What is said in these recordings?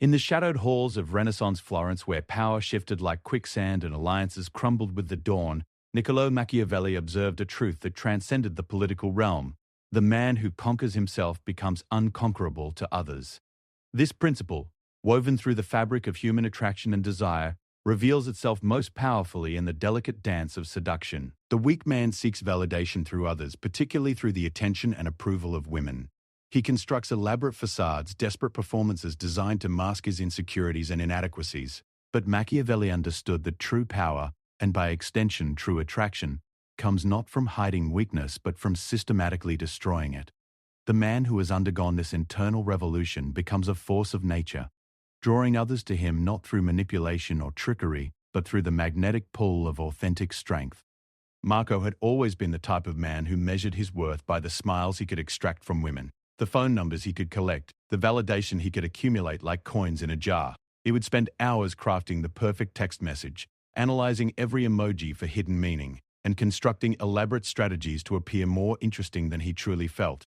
In the shadowed halls of Renaissance Florence, where power shifted like quicksand and alliances crumbled with the dawn, Niccolò Machiavelli observed a truth that transcended the political realm. The man who conquers himself becomes unconquerable to others. This principle, woven through the fabric of human attraction and desire, reveals itself most powerfully in the delicate dance of seduction. The weak man seeks validation through others, particularly through the attention and approval of women. He constructs elaborate facades, desperate performances designed to mask his insecurities and inadequacies. But Machiavelli understood that true power, and by extension true attraction, comes not from hiding weakness but from systematically destroying it. The man who has undergone this internal revolution becomes a force of nature, drawing others to him not through manipulation or trickery, but through the magnetic pull of authentic strength. Marco had always been the type of man who measured his worth by the smiles he could extract from women, the phone numbers he could collect, the validation he could accumulate like coins in a jar. He would spend hours crafting the perfect text message, analyzing every emoji for hidden meaning, and constructing elaborate strategies to appear more interesting than he truly felt.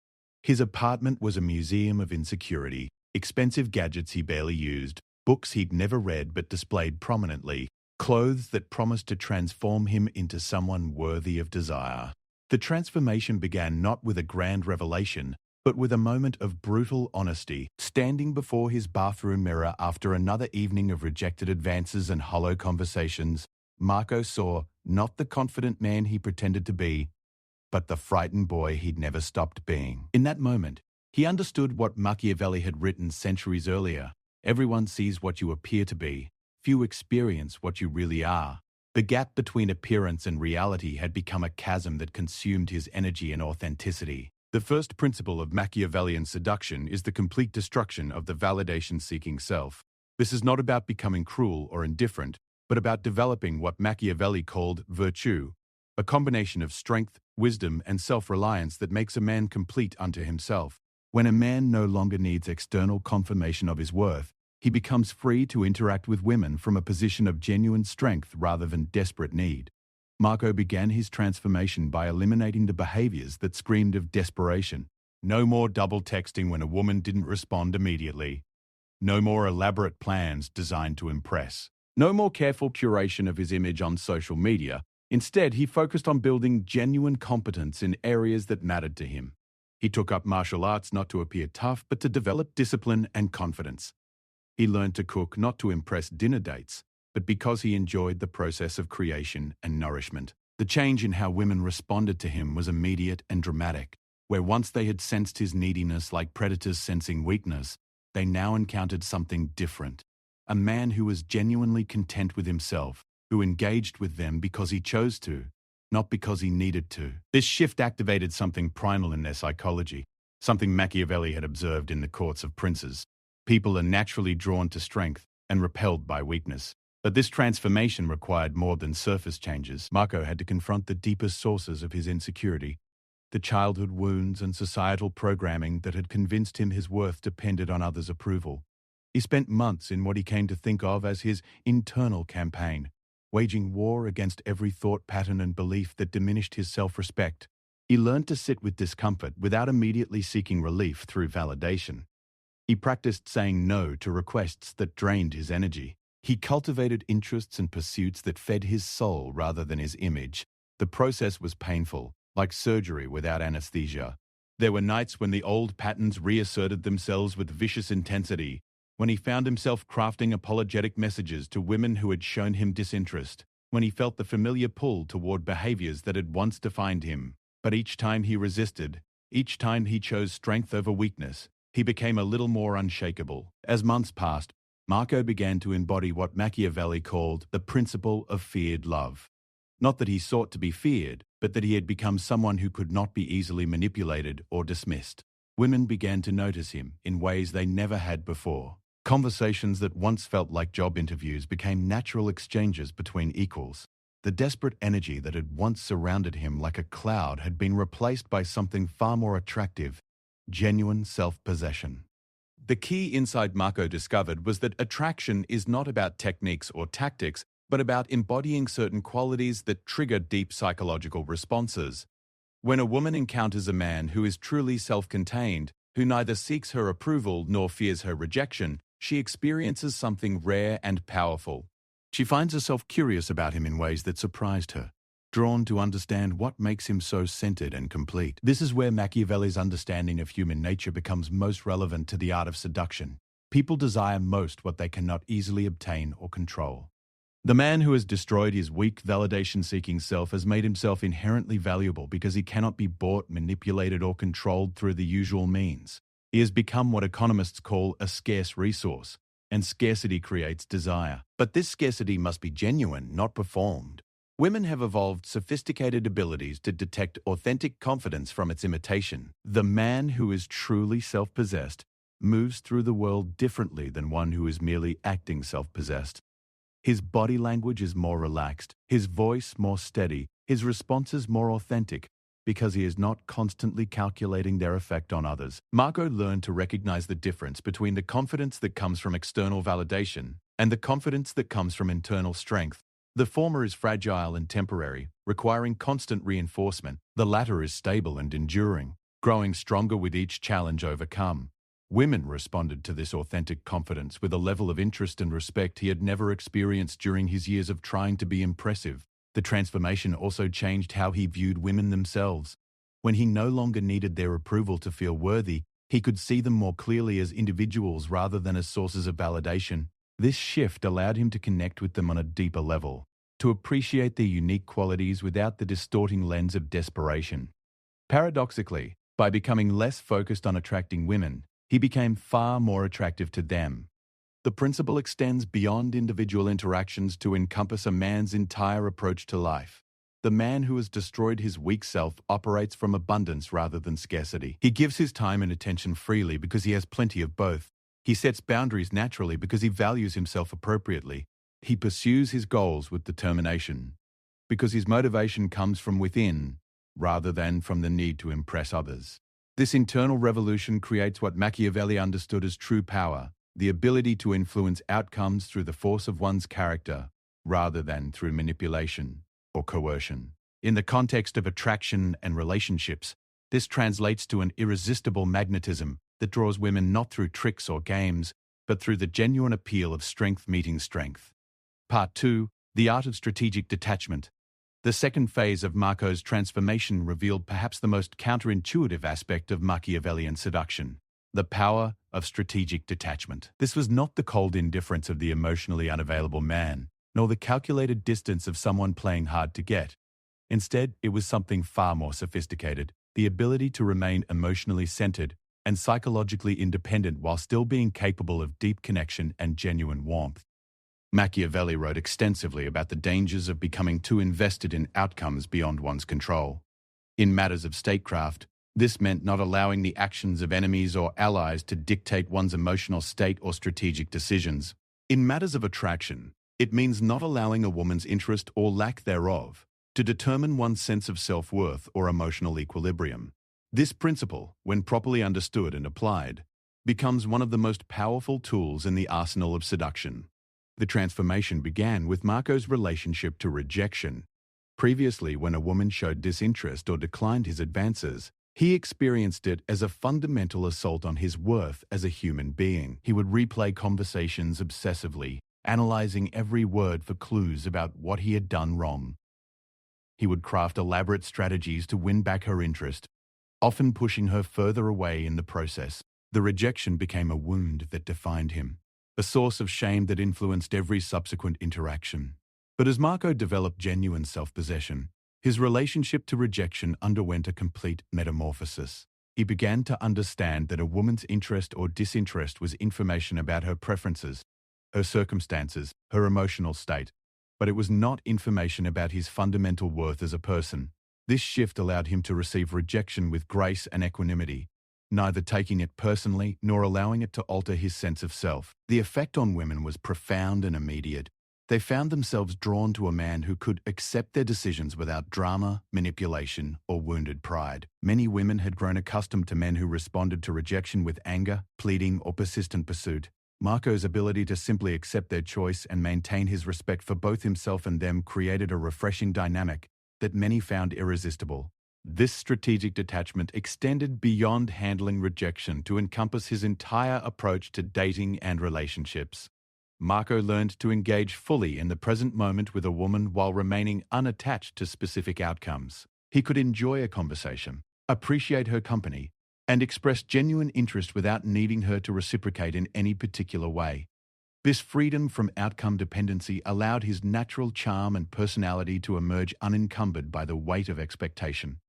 His apartment was a museum of insecurity, expensive gadgets he barely used, books he'd never read but displayed prominently, clothes that promised to transform him into someone worthy of desire. The transformation began not with a grand revelation, but with a moment of brutal honesty. Standing before his bathroom mirror after another evening of rejected advances and hollow conversations, Marco saw not the confident man he pretended to be, but the frightened boy he'd never stopped being. In that moment, he understood what Machiavelli had written centuries earlier. Everyone sees what you appear to be. Few experience what you really are. The gap between appearance and reality had become a chasm that consumed his energy and authenticity. The first principle of Machiavellian seduction is the complete destruction of the validation-seeking self. This is not about becoming cruel or indifferent, but about developing what Machiavelli called virtue, a combination of strength, wisdom, and self-reliance that makes a man complete unto himself. When a man no longer needs external confirmation of his worth, he becomes free to interact with women from a position of genuine strength rather than desperate need. Marco began his transformation by eliminating the behaviors that screamed of desperation. No more double texting when a woman didn't respond immediately. No more elaborate plans designed to impress. No more careful curation of his image on social media. Instead, he focused on building genuine competence in areas that mattered to him. He took up martial arts not to appear tough, but to develop discipline and confidence. He learned to cook not to impress dinner dates, but because he enjoyed the process of creation and nourishment. The change in how women responded to him was immediate and dramatic. Where once they had sensed his neediness like predators sensing weakness, they now encountered something different. A man who was genuinely content with himself, who engaged with them because he chose to, not because he needed to. This shift activated something primal in their psychology, something Machiavelli had observed in the courts of princes. People are naturally drawn to strength and repelled by weakness. But this transformation required more than surface changes. Marco had to confront the deepest sources of his insecurity, the childhood wounds and societal programming that had convinced him his worth depended on others' approval. He spent months in what he came to think of as his internal campaign, waging war against every thought pattern and belief that diminished his self-respect. He learned to sit with discomfort without immediately seeking relief through validation. He practiced saying no to requests that drained his energy. He cultivated interests and pursuits that fed his soul rather than his image. The process was painful, like surgery without anesthesia. There were nights when the old patterns reasserted themselves with vicious intensity, when he found himself crafting apologetic messages to women who had shown him disinterest, when he felt the familiar pull toward behaviors that had once defined him. But each time he resisted, each time he chose strength over weakness, he became a little more unshakable. As months passed, Marco began to embody what Machiavelli called the principle of feared love. Not that he sought to be feared, but that he had become someone who could not be easily manipulated or dismissed. Women began to notice him in ways they never had before. Conversations that once felt like job interviews became natural exchanges between equals. The desperate energy that had once surrounded him like a cloud had been replaced by something far more attractive: genuine self-possession. The key insight Marco discovered was that attraction is not about techniques or tactics, but about embodying certain qualities that trigger deep psychological responses. When a woman encounters a man who is truly self-contained, who neither seeks her approval nor fears her rejection, she experiences something rare and powerful. She finds herself curious about him in ways that surprised her, drawn to understand what makes him so centered and complete. This is where Machiavelli's understanding of human nature becomes most relevant to the art of seduction. People desire most what they cannot easily obtain or control. The man who has destroyed his weak, validation-seeking self has made himself inherently valuable because he cannot be bought, manipulated, or controlled through the usual means. He has become what economists call a scarce resource, and scarcity creates desire. But this scarcity must be genuine, not performed. Women have evolved sophisticated abilities to detect authentic confidence from its imitation. The man who is truly self-possessed moves through the world differently than one who is merely acting self-possessed. His body language is more relaxed, his voice more steady, his responses more authentic, because he is not constantly calculating their effect on others. Marco learned to recognize the difference between the confidence that comes from external validation and the confidence that comes from internal strength. The former is fragile and temporary, requiring constant reinforcement. The latter is stable and enduring, growing stronger with each challenge overcome. Women responded to this authentic confidence with a level of interest and respect he had never experienced during his years of trying to be impressive. The transformation also changed how he viewed women themselves. When he no longer needed their approval to feel worthy, he could see them more clearly as individuals rather than as sources of validation. This shift allowed him to connect with them on a deeper level, to appreciate their unique qualities without the distorting lens of desperation. Paradoxically, by becoming less focused on attracting women, he became far more attractive to them. The principle extends beyond individual interactions to encompass a man's entire approach to life. The man who has destroyed his weak self operates from abundance rather than scarcity. He gives his time and attention freely because he has plenty of both. He sets boundaries naturally because he values himself appropriately. He pursues his goals with determination because his motivation comes from within rather than from the need to impress others. This internal revolution creates what Machiavelli understood as true power, the ability to influence outcomes through the force of one's character, rather than through manipulation or coercion. In the context of attraction and relationships, this translates to an irresistible magnetism that draws women not through tricks or games, but through the genuine appeal of strength meeting strength. Part 2. The Art of Strategic Detachment. The second phase of Marco's transformation revealed perhaps the most counterintuitive aspect of Machiavellian seduction: the power of strategic detachment. This was not the cold indifference of the emotionally unavailable man, nor the calculated distance of someone playing hard to get. Instead, it was something far more sophisticated: the ability to remain emotionally centered and psychologically independent while still being capable of deep connection and genuine warmth. Machiavelli wrote extensively about the dangers of becoming too invested in outcomes beyond one's control. In matters of statecraft, this meant not allowing the actions of enemies or allies to dictate one's emotional state or strategic decisions. In matters of attraction, it means not allowing a woman's interest or lack thereof to determine one's sense of self-worth or emotional equilibrium. This principle, when properly understood and applied, becomes one of the most powerful tools in the arsenal of seduction. The transformation began with Marco's relationship to rejection. Previously, when a woman showed disinterest or declined his advances, he experienced it as a fundamental assault on his worth as a human being. He would replay conversations obsessively, analyzing every word for clues about what he had done wrong. He would craft elaborate strategies to win back her interest, often pushing her further away in the process. The rejection became a wound that defined him, a source of shame that influenced every subsequent interaction. But as Marco developed genuine self-possession, his relationship to rejection underwent a complete metamorphosis. He began to understand that a woman's interest or disinterest was information about her preferences, her circumstances, her emotional state, but it was not information about his fundamental worth as a person. This shift allowed him to receive rejection with grace and equanimity, neither taking it personally nor allowing it to alter his sense of self. The effect on women was profound and immediate. They found themselves drawn to a man who could accept their decisions without drama, manipulation, or wounded pride. Many women had grown accustomed to men who responded to rejection with anger, pleading, or persistent pursuit. Marco's ability to simply accept their choice and maintain his respect for both himself and them created a refreshing dynamic that many found irresistible. This strategic detachment extended beyond handling rejection to encompass his entire approach to dating and relationships. Marco learned to engage fully in the present moment with a woman while remaining unattached to specific outcomes. He could enjoy a conversation, appreciate her company, and express genuine interest without needing her to reciprocate in any particular way. This freedom from outcome dependency allowed his natural charm and personality to emerge unencumbered by the weight of expectation.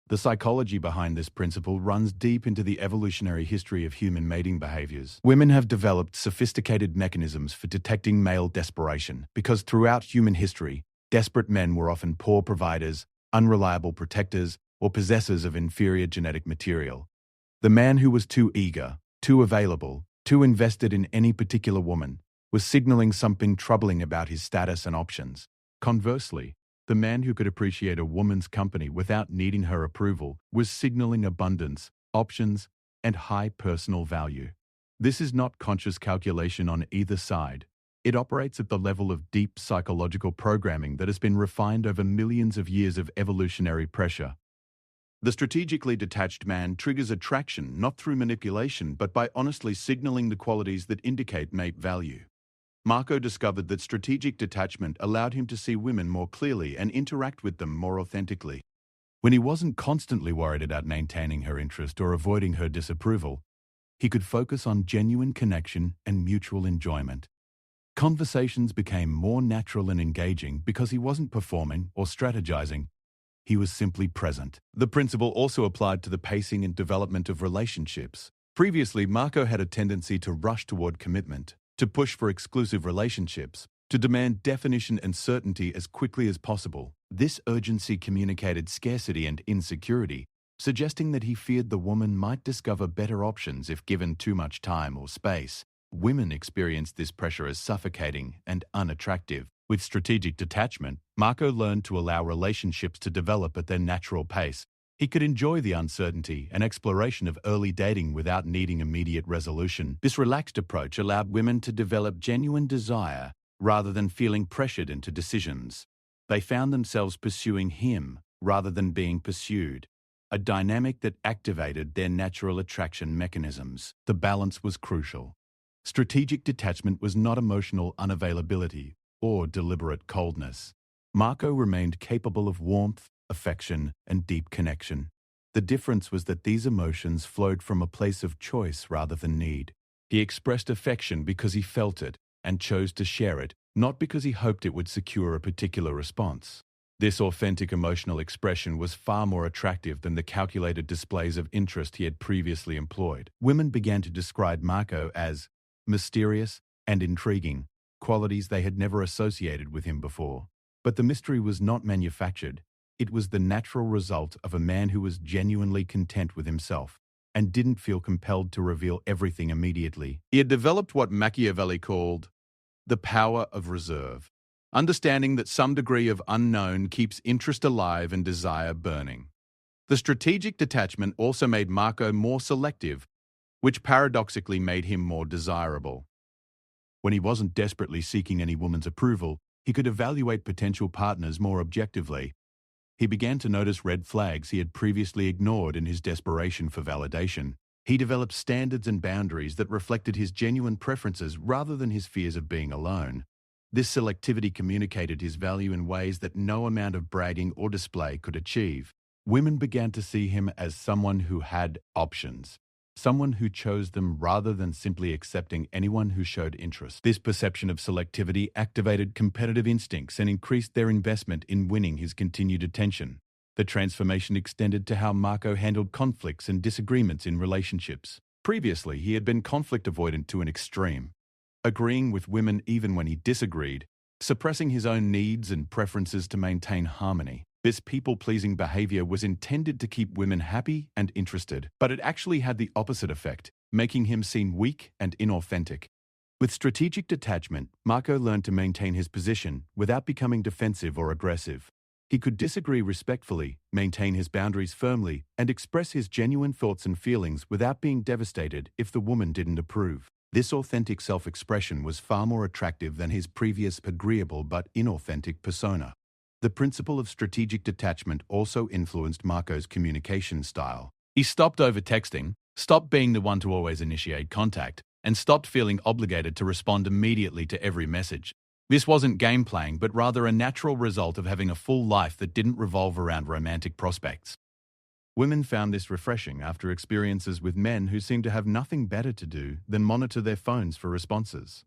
The psychology behind this principle runs deep into the evolutionary history of human mating behaviors. Women have developed sophisticated mechanisms for detecting male desperation because throughout human history, desperate men were often poor providers, unreliable protectors, or possessors of inferior genetic material. The man who was too eager, too available, too invested in any particular woman was signaling something troubling about his status and options. Conversely, the man who could appreciate a woman's company without needing her approval was signaling abundance, options, and high personal value. This is not conscious calculation on either side. It operates at the level of deep psychological programming that has been refined over millions of years of evolutionary pressure. The strategically detached man triggers attraction not through manipulation but by honestly signaling the qualities that indicate mate value. Marco discovered that strategic detachment allowed him to see women more clearly and interact with them more authentically. When he wasn't constantly worried about maintaining her interest or avoiding her disapproval, he could focus on genuine connection and mutual enjoyment. Conversations became more natural and engaging because he wasn't performing or strategizing. He was simply present. The principle also applied to the pacing and development of relationships. Previously, Marco had a tendency to rush toward commitment, to push for exclusive relationships, to demand definition and certainty as quickly as possible. This urgency communicated scarcity and insecurity, suggesting that he feared the woman might discover better options if given too much time or space. Women experienced this pressure as suffocating and unattractive. With strategic detachment, Marco learned to allow relationships to develop at their natural pace. He could enjoy the uncertainty and exploration of early dating without needing immediate resolution. This relaxed approach allowed women to develop genuine desire rather than feeling pressured into decisions. They found themselves pursuing him rather than being pursued, a dynamic that activated their natural attraction mechanisms. The balance was crucial. Strategic detachment was not emotional unavailability or deliberate coldness. Marco remained capable of warmth, affection, and deep connection. The difference was that these emotions flowed from a place of choice rather than need. He expressed affection because he felt it and chose to share it, not because he hoped it would secure a particular response. This authentic emotional expression was far more attractive than the calculated displays of interest he had previously employed. Women began to describe Marco as mysterious and intriguing, qualities they had never associated with him before. But the mystery was not manufactured. It was the natural result of a man who was genuinely content with himself and didn't feel compelled to reveal everything immediately. He had developed what Machiavelli called the power of reserve, understanding that some degree of unknown keeps interest alive and desire burning. The strategic detachment also made Marco more selective, which paradoxically made him more desirable. When he wasn't desperately seeking any woman's approval, he could evaluate potential partners more objectively. He began to notice red flags he had previously ignored in his desperation for validation. He developed standards and boundaries that reflected his genuine preferences rather than his fears of being alone. This selectivity communicated his value in ways that no amount of bragging or display could achieve. Women began to see him as someone who had options, someone who chose them rather than simply accepting anyone who showed interest. This perception of selectivity activated competitive instincts and increased their investment in winning his continued attention. The transformation extended to how Marco handled conflicts and disagreements in relationships. Previously, he had been conflict avoidant to an extreme, agreeing with women even when he disagreed, suppressing his own needs and preferences to maintain harmony. This people-pleasing behavior was intended to keep women happy and interested, but it actually had the opposite effect, making him seem weak and inauthentic. With strategic detachment, Marco learned to maintain his position without becoming defensive or aggressive. He could disagree respectfully, maintain his boundaries firmly, and express his genuine thoughts and feelings without being devastated if the woman didn't approve. This authentic self-expression was far more attractive than his previous agreeable but inauthentic persona. The principle of strategic detachment also influenced Marco's communication style. He stopped over-texting, stopped being the one to always initiate contact, and stopped feeling obligated to respond immediately to every message. This wasn't game playing, but rather a natural result of having a full life that didn't revolve around romantic prospects. Women found this refreshing after experiences with men who seemed to have nothing better to do than monitor their phones for responses.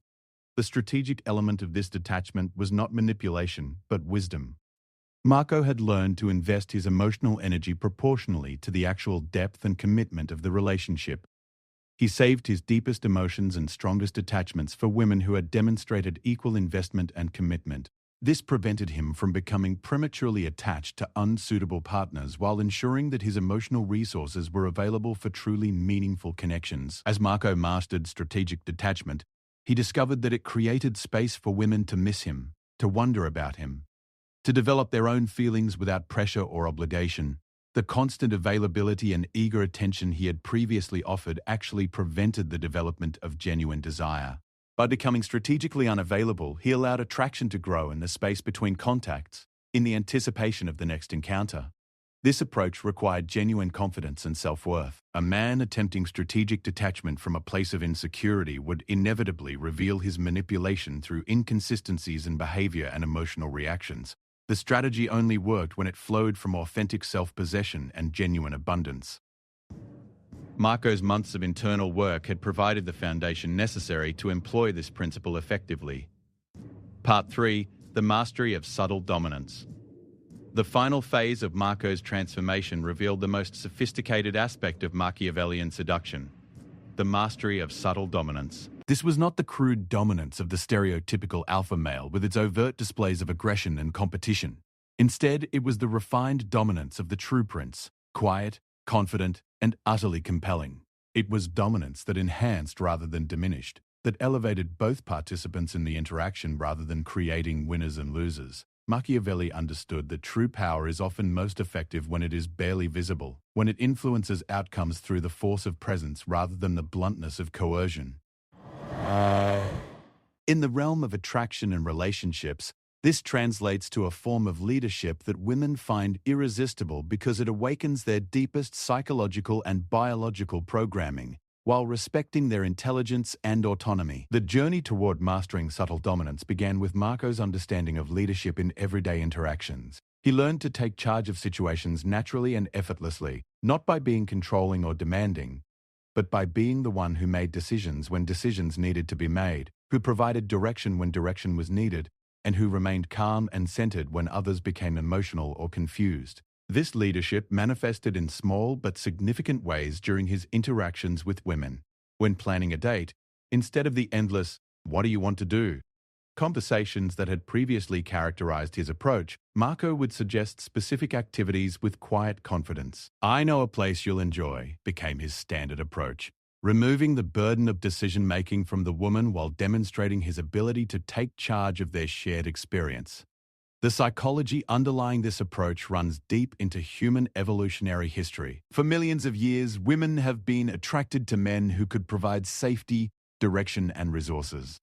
The strategic element of this detachment was not manipulation, but wisdom. Marco had learned to invest his emotional energy proportionally to the actual depth and commitment of the relationship. He saved his deepest emotions and strongest attachments for women who had demonstrated equal investment and commitment. This prevented him from becoming prematurely attached to unsuitable partners while ensuring that his emotional resources were available for truly meaningful connections. As Marco mastered strategic detachment, he discovered that it created space for women to miss him, to wonder about him, to develop their own feelings without pressure or obligation. The constant availability and eager attention he had previously offered actually prevented the development of genuine desire. By becoming strategically unavailable, he allowed attraction to grow in the space between contacts, in the anticipation of the next encounter. This approach required genuine confidence and self-worth. A man attempting strategic detachment from a place of insecurity would inevitably reveal his manipulation through inconsistencies in behavior and emotional reactions. The strategy only worked when it flowed from authentic self-possession and genuine abundance. Marco's months of internal work had provided the foundation necessary to employ this principle effectively. Part 3. The Mastery of Subtle Dominance. The final phase of Marco's transformation revealed the most sophisticated aspect of Machiavellian seduction: the mastery of subtle dominance. This was not the crude dominance of the stereotypical alpha male with its overt displays of aggression and competition. Instead, it was the refined dominance of the true prince, quiet, confident, and utterly compelling. It was dominance that enhanced rather than diminished, that elevated both participants in the interaction rather than creating winners and losers. Machiavelli understood that true power is often most effective when it is barely visible, when it influences outcomes through the force of presence rather than the bluntness of coercion. In the realm of attraction and relationships, this translates to a form of leadership that women find irresistible because it awakens their deepest psychological and biological programming, while respecting their intelligence and autonomy. The journey toward mastering subtle dominance began with Marco's understanding of leadership in everyday interactions. He learned to take charge of situations naturally and effortlessly, not by being controlling or demanding, but by being the one who made decisions when decisions needed to be made, who provided direction when direction was needed, and who remained calm and centered when others became emotional or confused. This leadership manifested in small but significant ways during his interactions with women. When planning a date, instead of the endless, "What do you want to do?" conversations that had previously characterized his approach, Marco would suggest specific activities with quiet confidence. "I know a place you'll enjoy," became his standard approach, removing the burden of decision-making from the woman while demonstrating his ability to take charge of their shared experience. The psychology underlying this approach runs deep into human evolutionary history. For millions of years, women have been attracted to men who could provide safety, direction, and resources.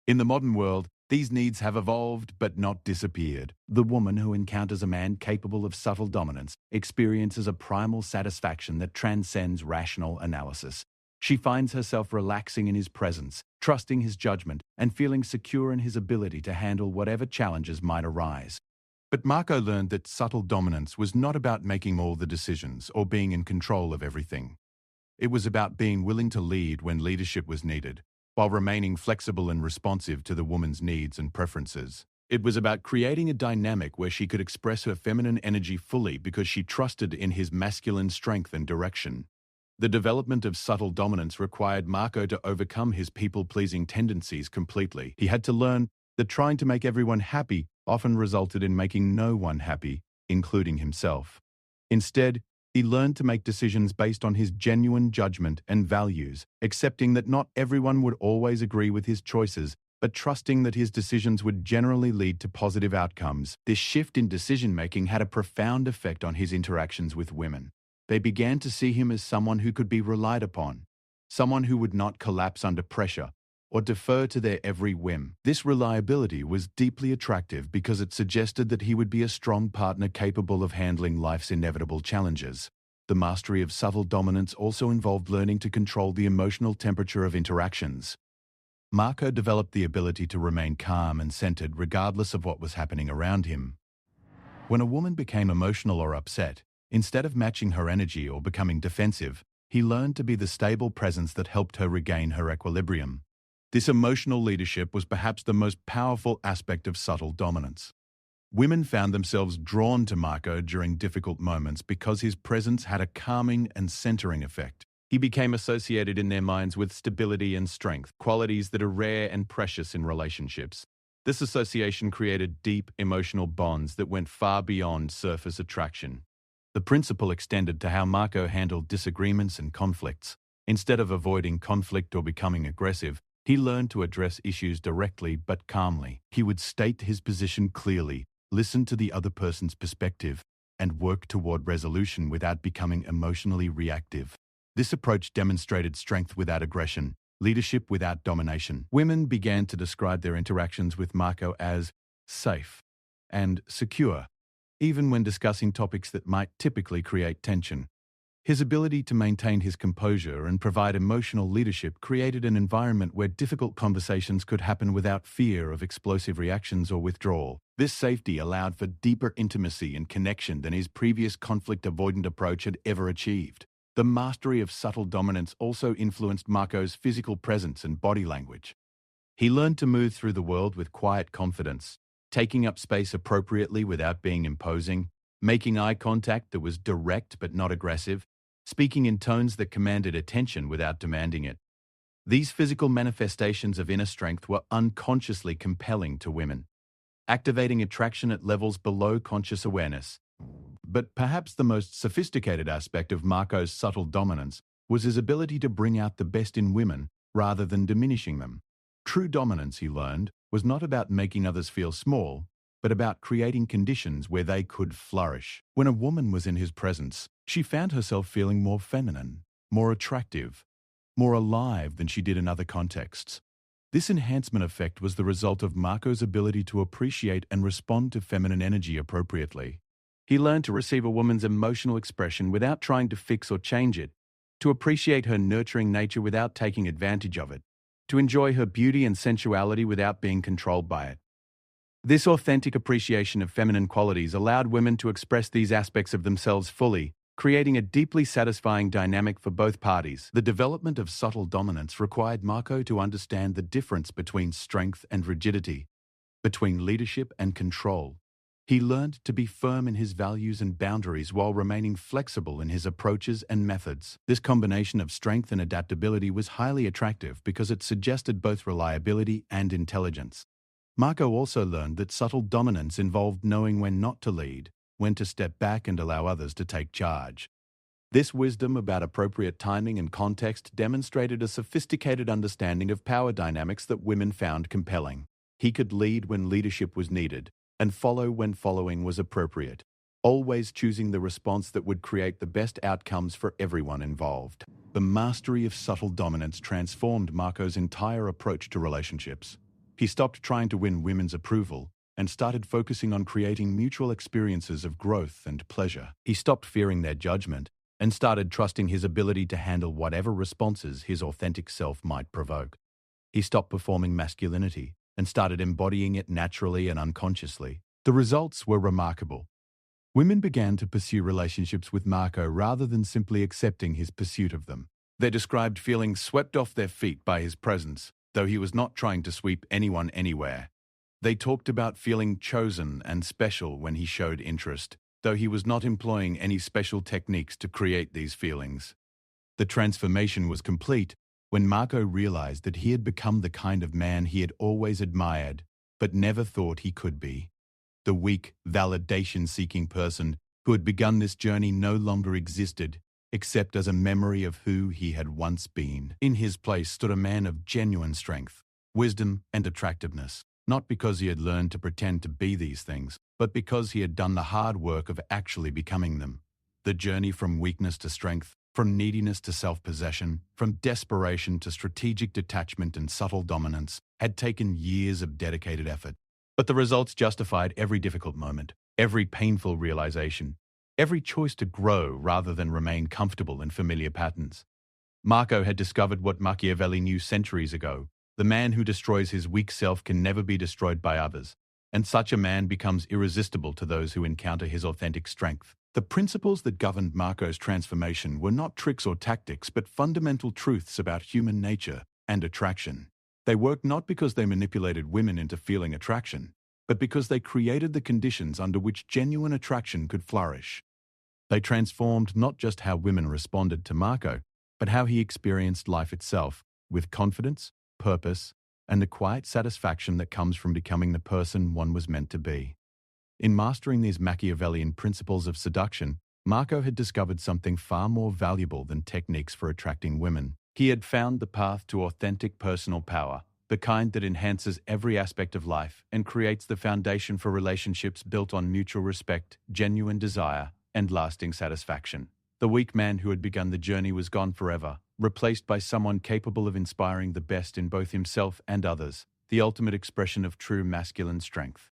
In the modern world, these needs have evolved but not disappeared. The woman who encounters a man capable of subtle dominance experiences a primal satisfaction that transcends rational analysis. She finds herself relaxing in his presence, trusting his judgment, and feeling secure in his ability to handle whatever challenges might arise. But Marco learned that subtle dominance was not about making all the decisions or being in control of everything. It was about being willing to lead when leadership was needed, while remaining flexible and responsive to the woman's needs and preferences. It was about creating a dynamic where she could express her feminine energy fully because she trusted in his masculine strength and direction. The development of subtle dominance required Marco to overcome his people-pleasing tendencies completely. He had to learn that trying to make everyone happy often resulted in making no one happy, including himself. Instead, he learned to make decisions based on his genuine judgment and values, accepting that not everyone would always agree with his choices, but trusting that his decisions would generally lead to positive outcomes. This shift in decision-making had a profound effect on his interactions with women. They began to see him as someone who could be relied upon, someone who would not collapse under pressure, or defer to their every whim. This reliability was deeply attractive because it suggested that he would be a strong partner capable of handling life's inevitable challenges. The mastery of subtle dominance also involved learning to control the emotional temperature of interactions. Marco developed the ability to remain calm and centered regardless of what was happening around him. When a woman became emotional or upset, instead of matching her energy or becoming defensive, he learned to be the stable presence that helped her regain her equilibrium. This emotional leadership was perhaps the most powerful aspect of subtle dominance. Women found themselves drawn to Marco during difficult moments because his presence had a calming and centering effect. He became associated in their minds with stability and strength, qualities that are rare and precious in relationships. This association created deep emotional bonds that went far beyond surface attraction. The principle extended to how Marco handled disagreements and conflicts. Instead of avoiding conflict or becoming aggressive, he learned to address issues directly but calmly. He would state his position clearly, listen to the other person's perspective, and work toward resolution without becoming emotionally reactive. This approach demonstrated strength without aggression, leadership without domination. Women began to describe their interactions with Marco as safe and secure, even when discussing topics that might typically create tension. His ability to maintain his composure and provide emotional leadership created an environment where difficult conversations could happen without fear of explosive reactions or withdrawal. This safety allowed for deeper intimacy and connection than his previous conflict-avoidant approach had ever achieved. The mastery of subtle dominance also influenced Marco's physical presence and body language. He learned to move through the world with quiet confidence, taking up space appropriately without being imposing, making eye contact that was direct but not aggressive, speaking in tones that commanded attention without demanding it. These physical manifestations of inner strength were unconsciously compelling to women, activating attraction at levels below conscious awareness. But perhaps the most sophisticated aspect of Marco's subtle dominance was his ability to bring out the best in women rather than diminishing them. True dominance, he learned, was not about making others feel small, but about creating conditions where they could flourish. When a woman was in his presence, she found herself feeling more feminine, more attractive, more alive than she did in other contexts. This enhancement effect was the result of Marco's ability to appreciate and respond to feminine energy appropriately. He learned to receive a woman's emotional expression without trying to fix or change it, to appreciate her nurturing nature without taking advantage of it, to enjoy her beauty and sensuality without being controlled by it. This authentic appreciation of feminine qualities allowed women to express these aspects of themselves fully, creating a deeply satisfying dynamic for both parties. The development of subtle dominance required Marco to understand the difference between strength and rigidity, between leadership and control. He learned to be firm in his values and boundaries while remaining flexible in his approaches and methods. This combination of strength and adaptability was highly attractive because it suggested both reliability and intelligence. Marco also learned that subtle dominance involved knowing when not to lead, when to step back and allow others to take charge. This wisdom about appropriate timing and context demonstrated a sophisticated understanding of power dynamics that women found compelling. He could lead when leadership was needed, and follow when following was appropriate, always choosing the response that would create the best outcomes for everyone involved. The mastery of subtle dominance transformed Marco's entire approach to relationships. He stopped trying to win women's approval and started focusing on creating mutual experiences of growth and pleasure. He stopped fearing their judgment and started trusting his ability to handle whatever responses his authentic self might provoke. He stopped performing masculinity and started embodying it naturally and unconsciously. The results were remarkable. Women began to pursue relationships with Marco rather than simply accepting his pursuit of them. They described feeling swept off their feet by his presence, though he was not trying to sweep anyone anywhere. They talked about feeling chosen and special when he showed interest, though he was not employing any special techniques to create these feelings. The transformation was complete when Marco realized that he had become the kind of man he had always admired, but never thought he could be. The weak, validation-seeking person who had begun this journey no longer existed, except as a memory of who he had once been. In his place stood a man of genuine strength, wisdom, and attractiveness, not because he had learned to pretend to be these things, but because he had done the hard work of actually becoming them. The journey from weakness to strength, From neediness to self-possession, from desperation to strategic detachment and subtle dominance, had taken years of dedicated effort. But the results justified every difficult moment, every painful realization, every choice to grow rather than remain comfortable in familiar patterns. Marco had discovered what Machiavelli knew centuries ago: the man who destroys his weak self can never be destroyed by others, and such a man becomes irresistible to those who encounter his authentic strength. The principles that governed Marco's transformation were not tricks or tactics, but fundamental truths about human nature and attraction. They worked not because they manipulated women into feeling attraction, but because they created the conditions under which genuine attraction could flourish. They transformed not just how women responded to Marco, but how he experienced life itself, with confidence, purpose, and the quiet satisfaction that comes from becoming the person one was meant to be. In mastering these Machiavellian principles of seduction, Marco had discovered something far more valuable than techniques for attracting women. He had found the path to authentic personal power, the kind that enhances every aspect of life and creates the foundation for relationships built on mutual respect, genuine desire, and lasting satisfaction. The weak man who had begun the journey was gone forever, replaced by someone capable of inspiring the best in both himself and others, the ultimate expression of true masculine strength.